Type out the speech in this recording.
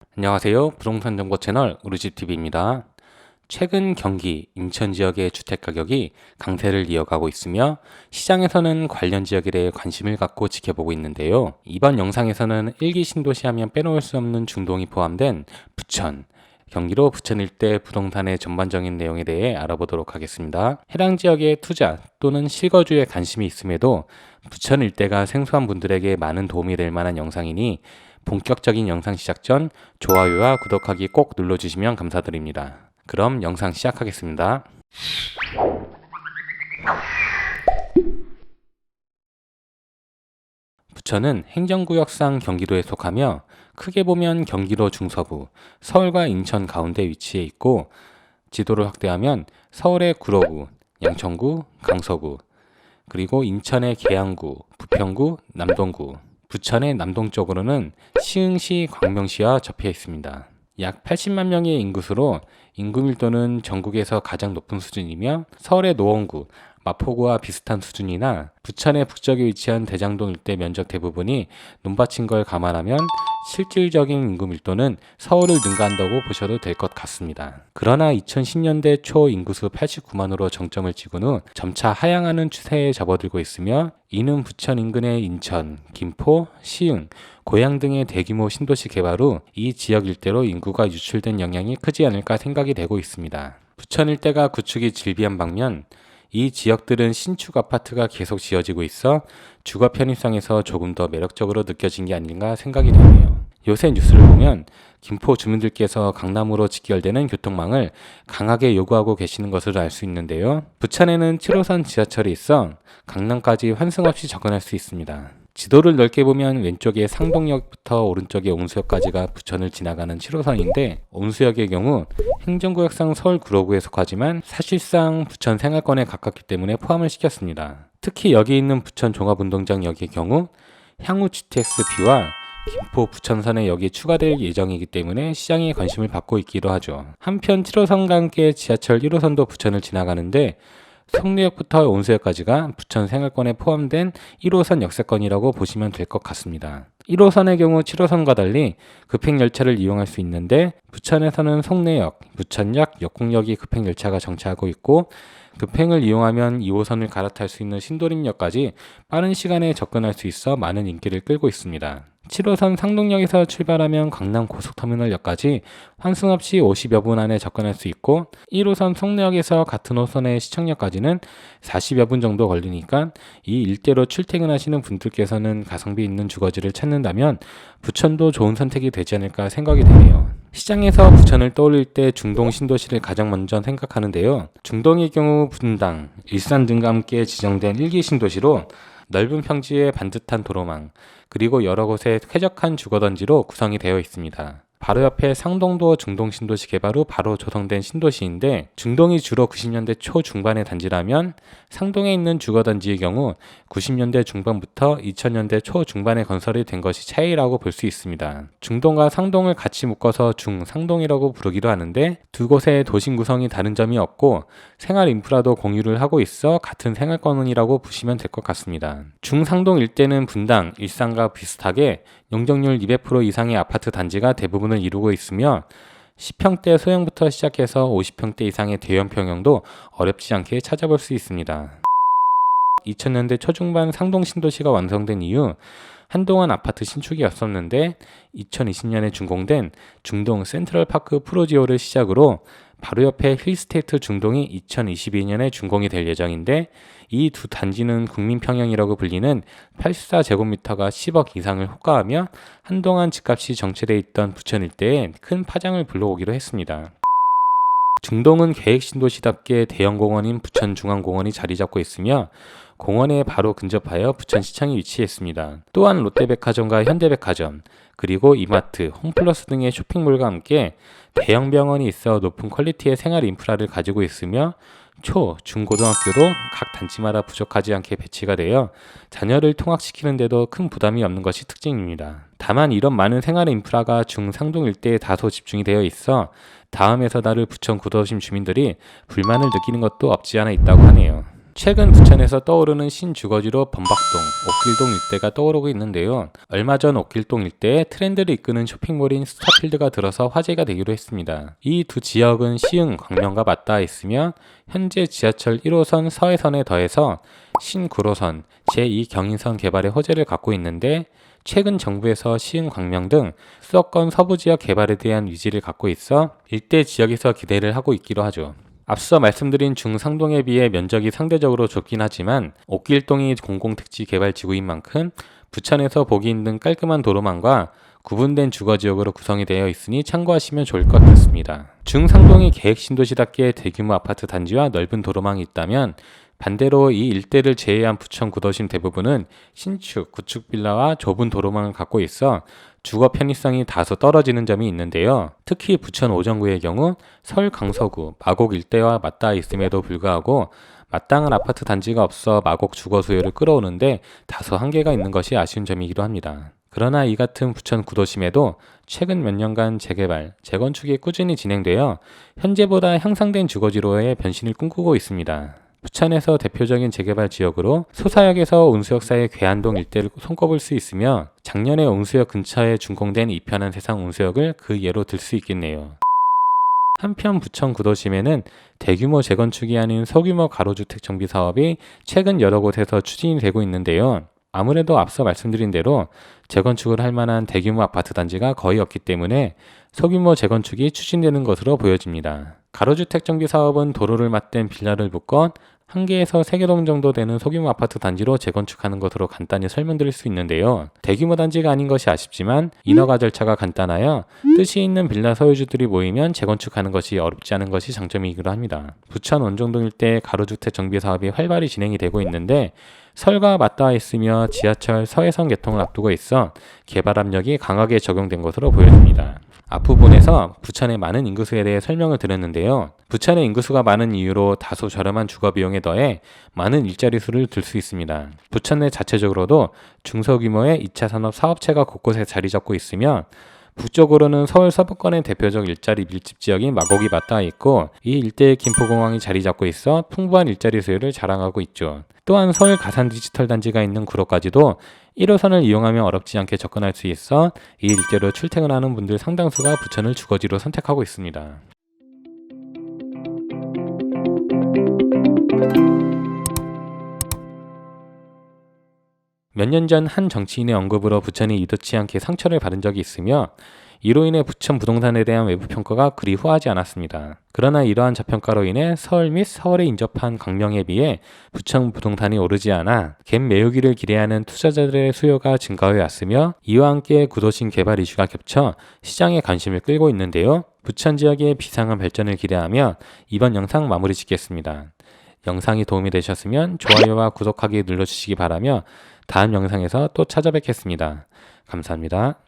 안녕하세요. 부동산 정보 채널 우리집TV입니다. 최근 경기, 인천 지역의 주택 가격이 강세를 이어가고 있으며 시장에서는 관련 지역에 대해 관심을 갖고 지켜보고 있는데요. 이번 영상에서는 일기 신도시 하면 빼놓을 수 없는 중동이 포함된 부천, 경기도 부천 일대 부동산의 전반적인 내용에 대해 알아보도록 하겠습니다. 해당 지역의 투자 또는 실거주에 관심이 있음에도 부천 일대가 생소한 분들에게 많은 도움이 될 만한 영상이니 본격적인 영상 시작 전 좋아요와 구독하기 꼭 눌러주시면 감사드립니다. 그럼 영상 시작하겠습니다. 부천은 행정구역상 경기도에 속하며 크게 보면 경기도 중서부, 서울과 인천 가운데 위치해 있고 지도를 확대하면 서울의 구로구, 양천구, 강서구, 그리고 인천의 계양구, 부평구, 남동구, 부천의 남동쪽으로는 시흥시, 광명시와 접해 있습니다. 약 80만 명의 인구수로 인구 밀도는 전국에서 가장 높은 수준이며 서울의 노원구, 마포구와 비슷한 수준이나 부천의 북쪽에 위치한 대장동 일대 면적 대부분이 논밭인 걸 감안하면 실질적인 인구 밀도는 서울을 능가한다고 보셔도 될 것 같습니다. 그러나 2010년대 초 인구수 89만으로 정점을 찍은 후 점차 하향하는 추세에 접어들고 있으며 이는 부천 인근의 인천, 김포, 시흥, 고양 등의 대규모 신도시 개발 후 이 지역 일대로 인구가 유출된 영향이 크지 않을까 생각이 되고 있습니다. 부천 일대가 구축이 질비한 방면 이 지역들은 신축 아파트가 계속 지어지고 있어 주거 편의성에서 조금 더 매력적으로 느껴진 게 아닌가 생각이 되네요. 요새 뉴스를 보면 김포 주민들께서 강남으로 직결되는 교통망을 강하게 요구하고 계시는 것을 알 수 있는데요. 부천에는 7호선 지하철이 있어 강남까지 환승 없이 접근할 수 있습니다. 지도를 넓게 보면 왼쪽에 상동역부터 오른쪽에 옹수역까지가 부천을 지나가는 7호선인데 옹수역의 경우 행정구역상 서울 구로구에 속하지만 사실상 부천 생활권에 가깝기 때문에 포함을 시켰습니다. 특히 여기 있는 부천 종합운동장역의 경우 향후 GTX-B와 김포 부천선에 여기 추가될 예정이기 때문에 시장에 관심을 받고 있기도 하죠. 한편 7호선과 함께 지하철 1호선도 부천을 지나가는데 성내역부터 온수역까지가 부천 생활권에 포함된 1호선 역세권이라고 보시면 될 것 같습니다. 1호선의 경우 7호선과 달리 급행열차를 이용할 수 있는데 부천에서는 송내역, 부천역, 역곡역이 급행열차가 정차하고 있고 급행을 이용하면 2호선을 갈아탈 수 있는 신도림역까지 빠른 시간에 접근할 수 있어 많은 인기를 끌고 있습니다. 7호선 상동역에서 출발하면 강남 고속터미널역까지 환승 없이 50여 분 안에 접근할 수 있고 1호선 송내역에서 같은 호선의 시청역까지는 40여 분 정도 걸리니까 이 일대로 출퇴근하시는 분들께서는 가성비 있는 주거지를 찾는다면 부천도 좋은 선택이 되지 않을까 생각이 되네요. 시장에서 부천을 떠올릴 때 중동 신도시를 가장 먼저 생각하는데요. 중동의 경우 분당, 일산 등과 함께 지정된 1기 신도시로 넓은 평지에 반듯한 도로망, 그리고 여러 곳에 쾌적한 주거단지로 구성이 되어 있습니다. 바로 옆에 상동도 중동 신도시 개발 후 바로 조성된 신도시인데 중동이 주로 90년대 초중반의 단지라면 상동에 있는 주거단지의 경우 90년대 중반부터 2000년대 초중반에 건설이 된 것이 차이라고 볼 수 있습니다. 중동과 상동을 같이 묶어서 중상동이라고 부르기도 하는데 두 곳의 도심 구성이 다른 점이 없고 생활 인프라도 공유를 하고 있어 같은 생활권이라고 보시면 될 것 같습니다. 중상동 일대는 분당, 일산과 비슷하게 용적률 200% 이상의 아파트 단지가 대부분을 이루고 있으며 10평대 소형부터 시작해서 50평대 이상의 대형 평형도 어렵지 않게 찾아볼 수 있습니다. 2000년대 초중반 상동 신도시가 완성된 이후 한동안 아파트 신축이 없었는데 2020년에 준공된 중동 센트럴파크 프로지오를 시작으로 바로 옆에 힐스테이트 중동이 2022년에 준공이 될 예정인데 이 두 단지는 국민평형이라고 불리는 84제곱미터가 10억 이상을 호가하며 한동안 집값이 정체돼 있던 부천 일대에 큰 파장을 불러오기도 했습니다. 중동은 계획신도시답게 대형 공원인 부천중앙공원이 자리 잡고 있으며 공원에 바로 근접하여 부천시청이 위치했습니다. 또한 롯데백화점과 현대백화점, 그리고 이마트, 홈플러스 등의 쇼핑몰과 함께 대형 병원이 있어 높은 퀄리티의 생활 인프라를 가지고 있으며 초, 중, 고등학교도 각 단지마다 부족하지 않게 배치가 되어 자녀를 통학시키는 데도 큰 부담이 없는 것이 특징입니다. 다만 이런 많은 생활 인프라가 중상동 일대에 다소 집중이 되어 있어 다음에서 다를 부천 구도심 주민들이 불만을 느끼는 것도 없지 않아 있다고 하네요. 최근 부천에서 떠오르는 신주거지로 범박동, 옥길동 일대가 떠오르고 있는데요. 얼마 전 옥길동 일대에 트렌드를 이끄는 쇼핑몰인 스타필드가 들어서 화제가 되기로 했습니다. 이 두 지역은 시흥, 광명과 맞닿아 있으며 현재 지하철 1호선 서해선에 더해서 신구로선, 제2경인선 개발의 호재를 갖고 있는데 최근 정부에서 시흥, 광명 등 수도권 서부 지역 개발에 대한 의지를 갖고 있어 일대 지역에서 기대를 하고 있기로 하죠. 앞서 말씀드린 중상동에 비해 면적이 상대적으로 좁긴 하지만 옥길동이 공공택지 개발지구인 만큼 부천에서 보기 힘든 깔끔한 도로망과 구분된 주거지역으로 구성이 되어 있으니 참고하시면 좋을 것 같습니다. 중상동이 계획신도시답게 대규모 아파트 단지와 넓은 도로망이 있다면 반대로 이 일대를 제외한 부천 구도심 대부분은 신축, 구축 빌라와 좁은 도로망을 갖고 있어 주거 편의성이 다소 떨어지는 점이 있는데요. 특히 부천 오정구의 경우 서울 강서구, 마곡 일대와 맞닿아 있음에도 불구하고 마땅한 아파트 단지가 없어 마곡 주거 수요를 끌어오는데 다소 한계가 있는 것이 아쉬운 점이기도 합니다. 그러나 이 같은 부천 구도심에도 최근 몇 년간 재개발, 재건축이 꾸준히 진행되어 현재보다 향상된 주거지로의 변신을 꿈꾸고 있습니다. 부천에서 대표적인 재개발 지역으로 소사역에서 운수역 사이 괴한동 일대를 손꼽을 수 있으며 작년에 운수역 근처에 준공된 이편한 세상 운수역을 그 예로 들 수 있겠네요. 한편 부천 구도심에는 대규모 재건축이 아닌 소규모 가로주택 정비 사업이 최근 여러 곳에서 추진이 되고 있는데요. 아무래도 앞서 말씀드린 대로 재건축을 할 만한 대규모 아파트 단지가 거의 없기 때문에 소규모 재건축이 추진되는 것으로 보여집니다. 가로주택 정비 사업은 도로를 맞댄 빌라를 묶건 1개에서 3개 동 정도 되는 소규모 아파트 단지로 재건축하는 것으로 간단히 설명드릴 수 있는데요. 대규모 단지가 아닌 것이 아쉽지만 인허가 절차가 간단하여 뜻이 있는 빌라 소유주들이 모이면 재건축하는 것이 어렵지 않은 것이 장점이기도 합니다. 부천 원종동 일대 가로주택 정비 사업이 활발히 진행이 되고 있는데 서울과 맞닿아 있으며 지하철 서해선 개통을 앞두고 있어 개발 압력이 강하게 적용된 것으로 보여집니다. 앞부분에서 부천의 많은 인구수에 대해 설명을 드렸는데요. 부천의 인구수가 많은 이유로 다소 저렴한 주거 비용에 더해 많은 일자리 수를 들 수 있습니다. 부천 내 자체적으로도 중소규모의 2차 산업 사업체가 곳곳에 자리 잡고 있으며 북쪽으로는 서울 서부권의 대표적 일자리 밀집 지역인 마곡이 맞닿아 있고 이 일대에 김포공항이 자리 잡고 있어 풍부한 일자리 수요를 자랑하고 있죠. 또한 서울 가산 디지털 단지가 있는 구로까지도 1호선을 이용하면 어렵지 않게 접근할 수 있어 이 일대로 출퇴근하는 분들 상당수가 부천을 주거지로 선택하고 있습니다. 몇 년 전 한 정치인의 언급으로 부천이 의도치 않게 상처를 받은 적이 있으며 이로 인해 부천 부동산에 대한 외부 평가가 그리 후하지 않았습니다. 그러나 이러한 저평가로 인해 서울 및 서울에 인접한 강명에 비해 부천 부동산이 오르지 않아 갭 메우기를 기대하는 투자자들의 수요가 증가해 왔으며 이와 함께 구도심 개발 이슈가 겹쳐 시장의 관심을 끌고 있는데요. 부천 지역의 비상한 발전을 기대하며 이번 영상 마무리 짓겠습니다. 영상이 도움이 되셨으면 좋아요와 구독하기 눌러주시기 바라며 다음 영상에서 또 찾아뵙겠습니다. 감사합니다.